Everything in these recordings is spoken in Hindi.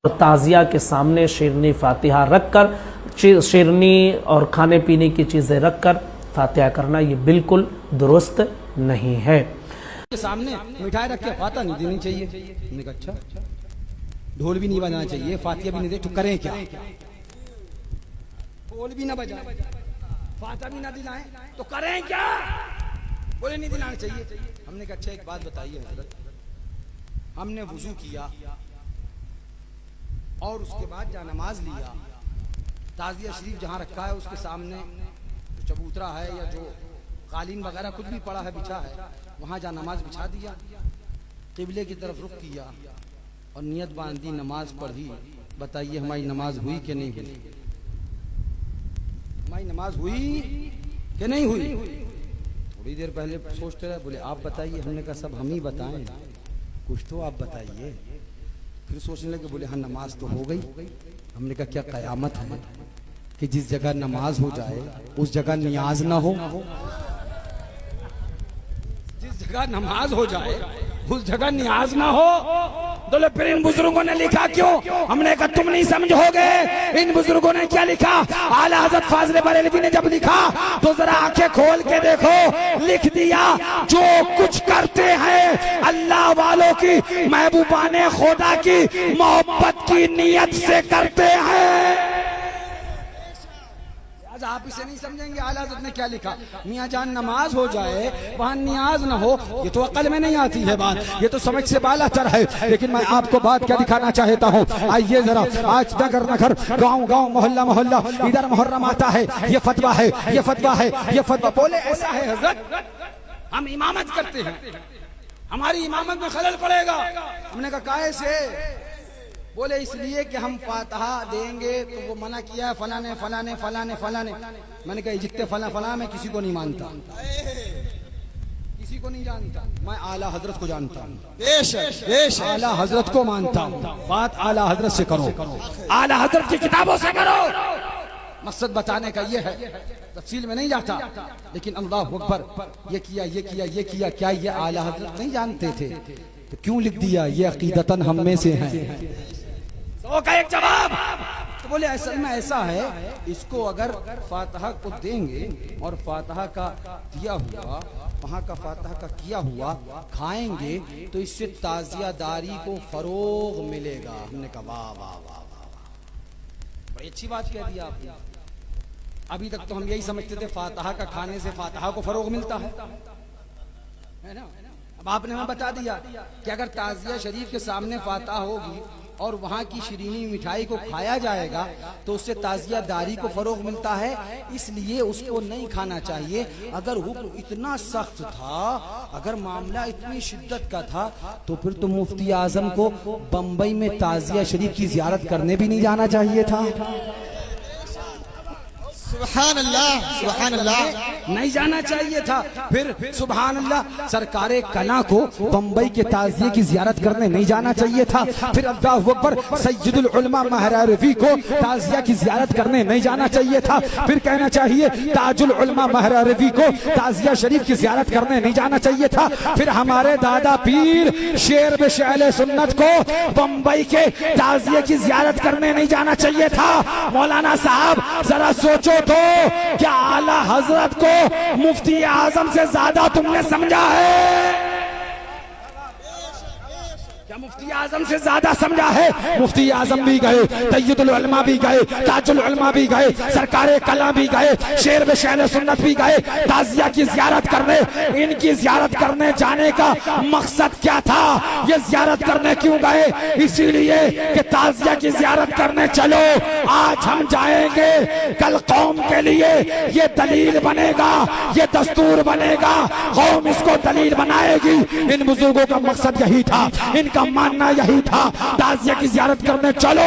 ताज़िया के सामने शेरनी फातिहा रखकर, शेरनी और खाने पीने की चीज़ें रखकर फातिहा करना ये बिल्कुल दुरुस्त नहीं है। के सामने मिठाई रख के फातिहा नहीं देनी चाहिए। हमने कहा अच्छा, ढोल भी नहीं बजाना चाहिए, फातिहा भी नहीं दे तो करें क्या? ढोल भी ना बजाएं, फातिहा भी ना दिलाएं तो करें क्या? बोले नहीं दिलाना चाहिए। हमने कहा अच्छा एक बात बताइए हजरत, हमने वुजू किया और उसके बाद जहाँ नमाज लिया, ताज़िया शरीफ जहाँ रखा है उसके सामने जो चबूतरा है या जो कालीन वगैरह कुछ भी पड़ा है, बिछा है, वहाँ जहाँ नमाज बिछा दिया, किबले की तरफ रुख किया और नियत बांधी, नमाज पढ़ी। बताइए हमारी नमाज हुई कि नहीं हुई? हमारी नमाज हुई कि नहीं हुई? थोड़ी देर पहले सोचते रहे, बोले आप बताइए। हमने कहा सब हम ही बताएं, कुछ तो आप बताइए। फिर सोचने लगे, बोले हाँ नमाज तो हो गई। हमने कहा क्या कयामत है कि जिस जगह नमाज हो जाए उस जगह नियाज ना हो? जिस जगह नमाज हो जाए उस जगह नियाज ना हो? तो फिर इन बुजुर्गों ने लिखा क्यों? हमने कहा तुम नहीं समझोगे इन बुजुर्गों ने क्या लिखा। आला हज़रत फाज़िल बरेलवी ने जब लिखा तो जरा आंखें खोल के देखो, लिख दिया जो कुछ करते हैं अल्लाह वालों की, महबूबाने खुदा की मोहब्बत की नीयत से करते हैं। आप इसे नहीं समझेंगे। आला हज़रत ने क्या लिखा, मियां जान नमाज हो जाए वहां नियाज ना हो, ये तो अकल में नहीं आती है बात, ये तो समझ से बाला चढ़ है। लेकिन मैं आपको बात क्या दिखाना चाहता हूँ, आइए जरा, आज नगर नगर, गांव गांव, मोहल्ला मोहल्ला, इधर मुहर्रम आता है, ये फतवा है, ये फतवा है, ये फतवा। बोले ऐसा है हजरत, हम इमामत करते हैं, हमारी इमामत में खलल पड़ेगा। हमने कहा कैसे? बोले इसलिए कि हम फातिहा देंगे तो वो मना किया है फलाने फलाने फलाने फलाने। मैंने कहा जितने फला फला मैं किसी को नहीं मानता, किसी को नहीं जानता, मैं आला हजरत को जानता हूँ, आला हजरत को मानता हूँ। बात आला हजरत से करो, आला हजरत की किताबों से करो। मकसद बताने का ये है, तफसील में नहीं जाता, लेकिन अल्लाह अकबर, ये किया ये किया ये किया, क्या ये आला हजरत नहीं जानते थे? तो क्यों लिख दिया ये अकीदतन हम में से है? तो का एक जवाब। तो बोले असल में ऐसा है, इसको अगर फातिहा को देंगे और फातिहा का दिया हुआ, वहाँ का फातिहा का किया हुआ खाएंगे तो इससे ताज़ियादारी को फरोग मिलेगा। हमने कहा वाह वाह वाह वाह, बड़ी अच्छी बात कह दी आपने। अभी तक तो हम यही समझते थे फातिहा का खाने से फातिहा को फरोग मिलता है ना। अब आपने हमें बता दिया कि अगर ताज़िया शरीफ के सामने फातिहा होगी और वहाँ की शीरीनी मिठाई को खाया जाएगा तो उससे ताज़ियादारी को फरोग मिलता है, इसलिए उसको नहीं खाना चाहिए। अगर हुक्म इतना सख्त था, अगर मामला इतनी शिद्दत का था, तो फिर तो मुफ्ती आजम को बम्बई में ताज़िया शरीफ की जियारत करने भी नहीं जाना चाहिए था। सुभान अल्लाह, सुभान अल्लाह, नहीं जाना चाहिए था। फिर सुभान अल्लाह, सरकारे कला को बम्बई के ताज़िये की जियारत करने नहीं जाना चाहिए था। फिर अल्लाहु अकबर, सैयदुल उलमा महरारवी को ताज़िया की जियारत करने नहीं जाना चाहिए था। फिर कहना चाहिए ताजुल उलमा महरारवी को ताज़िया शरीफ की जियारत करने नहीं जाना चाहिए था। फिर हमारे दादा पीर शेर बेशअले सुन्नत को बम्बई के ताज़िये की जियारत करने नहीं जाना चाहिए था। मौलाना साहब जरा सोचो तो, क्या आला हजरत को मुफ्ती आजम से ज्यादा तुमने समझा है? क्या मुफ्ती आजम से ज्यादा समझा है? मुफ्ती आजम भी गए, सैयदुल उलमा भी गए, ताजुल उलमा भी गए, सरकारे कला भी गए, शेर बेशअले सुन्नत भी गए ताज़िया की जियारत करने। इनकी जियारत करने जाने का मकसद क्या था? ये जियारत करने क्यों गए? इसीलिए कि ताज़िया की जियारत करने चलो, आज हम जाएंगे, कल कौम के लिए ये दलील बनेगा, ये दस्तूर बनेगा, कौम इसको दलील बनाएगी। इन बुजुर्गों का मकसद यही था, इनका मानना यही था, ताज़िया की जियारत करने चलो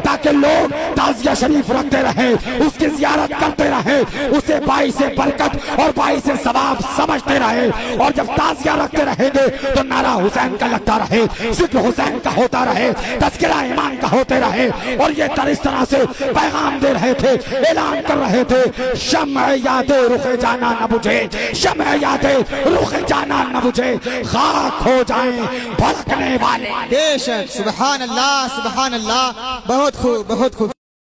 ताकि लोग ताज़िया शरीफ रखते रहे, उसकी जियारत करते रहे, उसे बाई से बरकत और बाई से सवाब समझते रहे। और जब ताज़िया रखते रहेंगे तो नारा हुसैन का लगता रहे, जिक्र हुसैन का होता रहे, तज़किरा ईमान का होते रहे। और ये इस तरह से पैगाम दे रहे थे, ऐलान कर रहे थे, शम्अ यादे रुखे जाना न बुझे, शम्अ यादे रुखे जाना न बुझे, खाक हो जाए भड़कने वाले वाले। बेशक, सुभान अल्लाह, बहुत खूब, बहुत खूब।